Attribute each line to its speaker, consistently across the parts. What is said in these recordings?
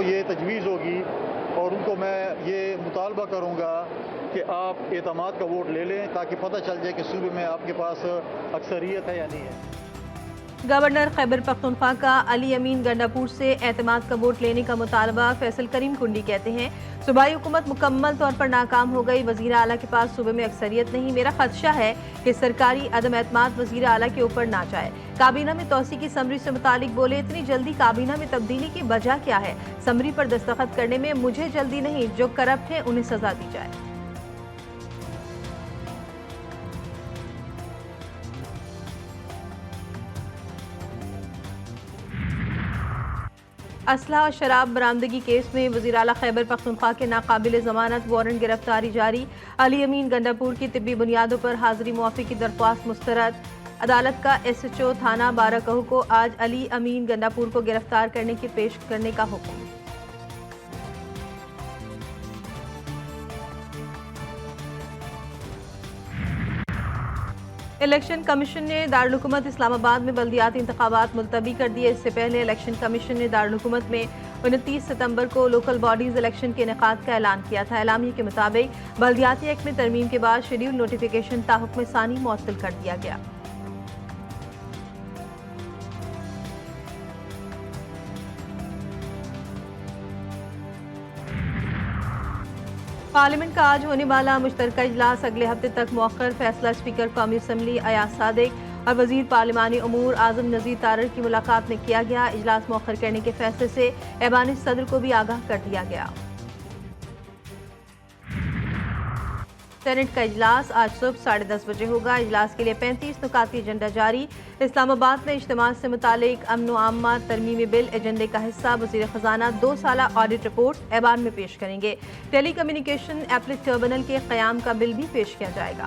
Speaker 1: کو یہ تجویز ہوگی اور ان کو میں یہ مطالبہ کروں گا کہ آپ اعتماد کا ووٹ لے لیں تاکہ پتہ چل جائے کہ صوبے میں آپ کے پاس اکثریت ہے یا نہیں ہے۔
Speaker 2: گورنر خیبر پختونخوا کا علی امین گنڈاپور سے اعتماد کا ووٹ لینے کا مطالبہ فیصل کریم کنڈی کہتے ہیں صوبائی حکومت مکمل طور پر ناکام ہو گئی، وزیر اعلیٰ کے پاس صوبے میں اکثریت نہیں، میرا خدشہ ہے کہ سرکاری عدم اعتماد وزیر اعلیٰ کے اوپر نہ جائے۔ کابینہ میں توسیع کی سمری سے متعلق بولے اتنی جلدی کابینہ میں تبدیلی کی وجہ کیا ہے؟ سمری پر دستخط کرنے میں مجھے جلدی نہیں، جو کرپٹ ہیں انہیں سزا دی جائے۔ اسلحہ اور شراب برآمدگی کیس میں وزیر اعلیٰ خیبر پختونخوا کے ناقابل ضمانت وارنٹ گرفتاری جاری، علی امین گنڈاپور کی طبی بنیادوں پر حاضری معافی کی درخواست مسترد۔ عدالت کا ایس ایچ او تھانہ بارہ کو آج علی امین گنڈاپور کو گرفتار کرنے کی پیش کرنے کا حکم۔ الیکشن کمیشن نے دارالحکومت اسلام آباد میں بلدیاتی انتخابات ملتوی کر دیے۔ اس سے پہلے الیکشن کمیشن نے دارالحکومت میں 29 ستمبر کو لوکل باڈیز الیکشن کے انعقاد کا اعلان کیا تھا۔ اعلامیے کے مطابق بلدیاتی ایکٹ میں ترمیم کے بعد شیڈول نوٹیفیکیشن تاحکم ثانی معطل کر دیا گیا۔ پارلیمنٹ کا آج ہونے والا مشترکہ اجلاس اگلے ہفتے تک مؤخر، فیصلہ اسپیکر قومی اسمبلی ایاز صادق اور وزیر پارلیمانی امور اعظم نذیر تارڑ کی ملاقات میں کیا گیا۔ اجلاس مؤخر کرنے کے فیصلے سے ایوان صدر کو بھی آگاہ کر دیا گیا۔ سینٹ کا اجلاس آج صبح 10:30 بجے ہوگا۔ اجلاس کے لیے 35 نکاتی ایجنڈا جاری۔ اسلام آباد میں اجتماع سے متعلق امن و عامہ ترمیمی بل ایجنڈے کا حصہ وزیر خزانہ 2 سالہ آڈٹ رپورٹ ایوان میں پیش کریں گے۔ ٹیلی کمیونیکیشن ایپلیٹ ٹربونل کے قیام کا بل بھی پیش کیا جائے گا۔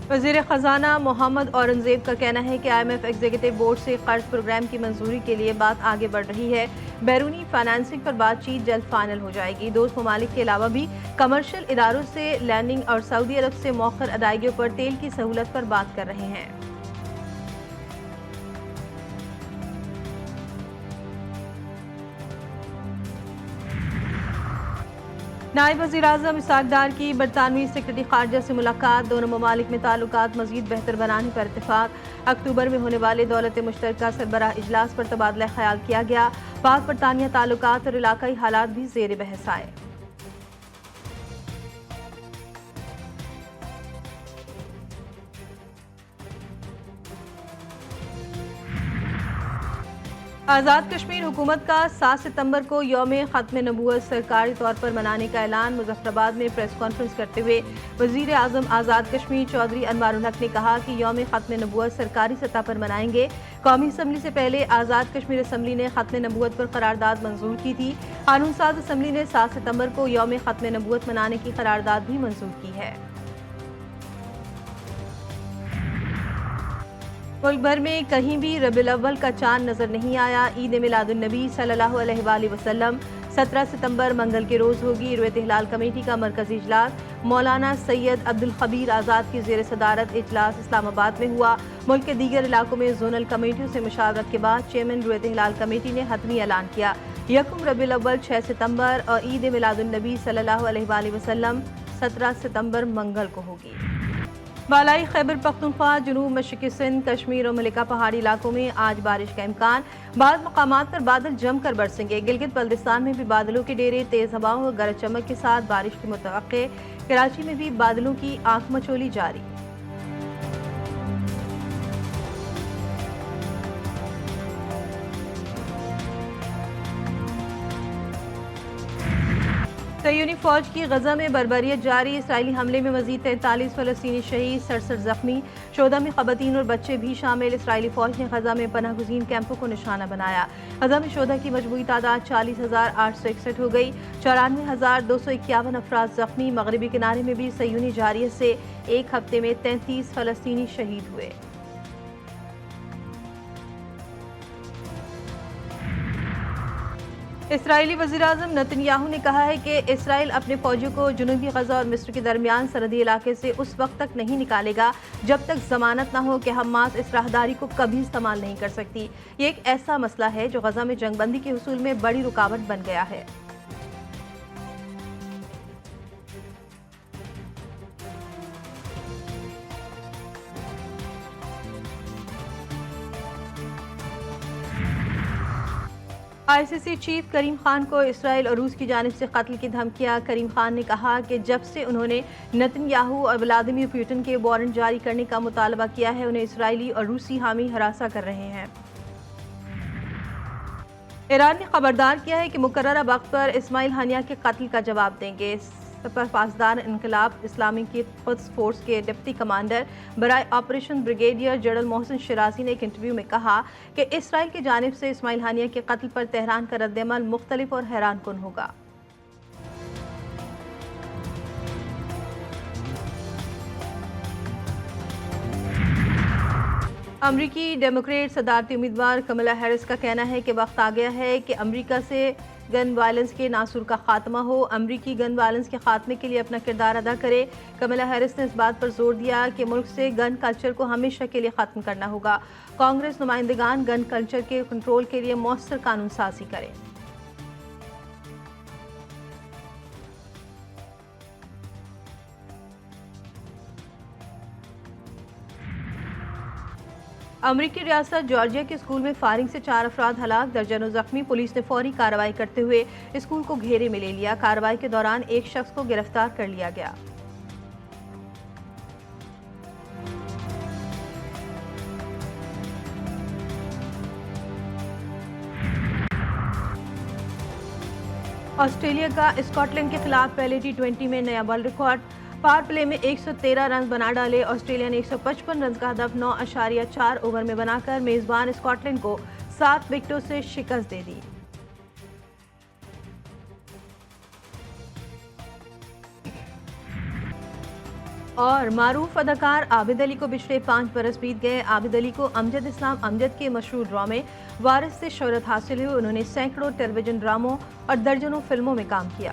Speaker 2: وزیر خزانہ محمد اورنگزیب کا کہنا ہے کہ IMF ایگزیکٹو بورڈ سے قرض پروگرام کی منظوری کے لیے بات آگے بڑھ رہی ہے۔ بیرونی فائنانسنگ پر بات چیت جلد فائنل ہو جائے گی۔ دوست ممالک کے علاوہ بھی کمرشل اداروں سے لینڈنگ اور سعودی عرب سے مؤخر ادائیگیوں پر تیل کی سہولت پر بات کر رہے ہیں۔ نائب وزیر اعظم اسحاق ڈار کی برطانوی سیکرٹری خارجہ سے ملاقات، دونوں ممالک میں تعلقات مزید بہتر بنانے پر اتفاق۔ اکتوبر میں ہونے والے دولت مشترکہ سربراہ اجلاس پر تبادلہ خیال کیا گیا۔ پاک برطانیہ تعلقات اور علاقائی حالات بھی زیر بحث آئے۔ آزاد کشمیر حکومت کا 7 ستمبر کو یوم ختم نبوت سرکاری طور پر منانے کا اعلان۔ مظفر آباد میں پریس کانفرنس کرتے ہوئے وزیر اعظم آزاد کشمیر چودھری انوار الحق نے کہا کہ یوم ختم نبوت سرکاری سطح پر منائیں گے۔ قومی اسمبلی سے پہلے آزاد کشمیر اسمبلی نے ختم نبوت پر قرارداد منظور کی تھی۔ قانون ساز اسمبلی نے 7 ستمبر کو یوم ختم نبوت منانے کی قرارداد بھی منظور کی ہے۔ ملک بھر میں کہیں بھی ربیع الاول کا چاند نظر نہیں آیا۔ عید میلاد النبی صلی اللہ علیہ وآلہ وسلم 17 ستمبر منگل کے روز ہوگی۔ رویت ہلال کمیٹی کا مرکزی اجلاس مولانا سید عبدالخبیر آزاد کی زیر صدارت اجلاس اسلام آباد میں ہوا۔ ملک کے دیگر علاقوں میں زونل کمیٹیوں سے مشاورت کے بعد چیئرمین رویت ہلال کمیٹی نے حتمی اعلان کیا۔ یکم ربیع الاول 6 ستمبر اور عید میلاد النبی صلی اللہ علیہ وآلہ وسلم 17 ستمبر منگل کو ہوگی۔ بالائی خیبر پختونخوا، جنوب مشرقی سندھ، کشمیر اور ملکہ پہاڑی علاقوں میں آج بارش کا امکان۔ بعض مقامات پر بادل جم کر برسیں گے۔ گلگت بلتستان میں بھی بادلوں کے ڈیرے، تیز ہواؤں اور گرج چمک کے ساتھ بارش کی متوقع۔ کراچی میں بھی بادلوں کی آنکھ مچولی جاری۔ صہیونی فوج کی غزہ میں بربریت جاری۔ اسرائیلی حملے میں مزید 43 فلسطینی شہید، 67 زخمی، شہداء میں خواتین اور بچے بھی شامل۔ اسرائیلی فوج نے غزہ میں پناہ گزین کیمپوں کو نشانہ بنایا۔ غزہ میں شہداء کی مجموعی تعداد 40,861 ہو گئی، 94,251 افراد زخمی۔ مغربی کنارے میں بھی صہیونی جارحیت سے ایک ہفتے میں 33 فلسطینی شہید ہوئے۔ اسرائیلی وزیراعظم نتنیاہو نے کہا ہے کہ اسرائیل اپنے فوجیوں کو جنوبی غزہ اور مصر کے درمیان سرحدی علاقے سے اس وقت تک نہیں نکالے گا جب تک ضمانت نہ ہو کہ حماس اس راہداری کو کبھی استعمال نہیں کر سکتی۔ یہ ایک ایسا مسئلہ ہے جو غزہ میں جنگ بندی کے حصول میں بڑی رکاوٹ بن گیا ہے۔ آئی سی سی چیف کریم خان کو اسرائیل اور روس کی جانب سے قتل کی دھمکیاں۔ کریم خان نے کہا کہ جب سے انہوں نے نتنیاہو اور ولادیمیر پوٹن کے وارنٹ جاری کرنے کا مطالبہ کیا ہے، انہیں اسرائیلی اور روسی حامی ہراساں کر رہے ہیں۔ ایران نے خبردار کیا ہے کہ مقررہ وقت پر اسماعیل ہانیہ کے قتل کا جواب دیں گے۔ سپاسدار انقلاب اسلامی کی قدس فورس کے ڈپٹی کمانڈر برائے آپریشن بریگیڈیئر جنرل محسن شیرازی نے ایک انٹرویو میں کہا کہ اسرائیل کی جانب سے اسماعیل ہانیہ کے قتل پر تہران کا رد عمل مختلف اور حیران کن ہوگا۔ امریکی ڈیموکریٹ صدارتی امیدوار کملا ہیرس کا کہنا ہے کہ وقت آ گیا ہے کہ امریکہ سے گن وائلنس کے ناصور کا خاتمہ ہو، امریکی گن وائلنس کے خاتمے کے لیے اپنا کردار ادا کرے۔ کملا ہیرس نے اس بات پر زور دیا کہ ملک سے گن کلچر کو ہمیشہ کے لیے ختم کرنا ہوگا۔ کانگریس نمائندگان گن کلچر کے کنٹرول کے لیے مؤثر قانون سازی کریں۔ امریکی ریاست جارجیا کے اسکول میں فائرنگ سے 4 افراد ہلاک، درجنوں زخمی۔ پولیس نے فوری کارروائی کرتے ہوئے اسکول کو گھیرے میں لے لیا۔ کارروائی کے دوران ایک شخص کو گرفتار کر لیا گیا۔ آسٹریلیا کا اسکاٹ لینڈ کے خلاف پہلے T20 میں نیا ورلڈ ریکارڈ، پاور پلے میں 113 رنز بنا ڈالے۔ آسٹریلیا نے 155 رنز کا ہدف 9.4 اوور میں بنا کر میزبان اسکاٹ لینڈ کو 7 وکٹوں سے شکست دے دی۔ اور معروف اداکار عابد علی کو پچھلے 5 برس بیت گئے۔ عابد علی کو امجد اسلام امجد کے مشہور ڈرامے وارث سے شہرت حاصل ہوئی۔ انہوں نے سینکڑوں ٹیلی ویژن ڈراموں اور درجنوں فلموں میں کام کیا۔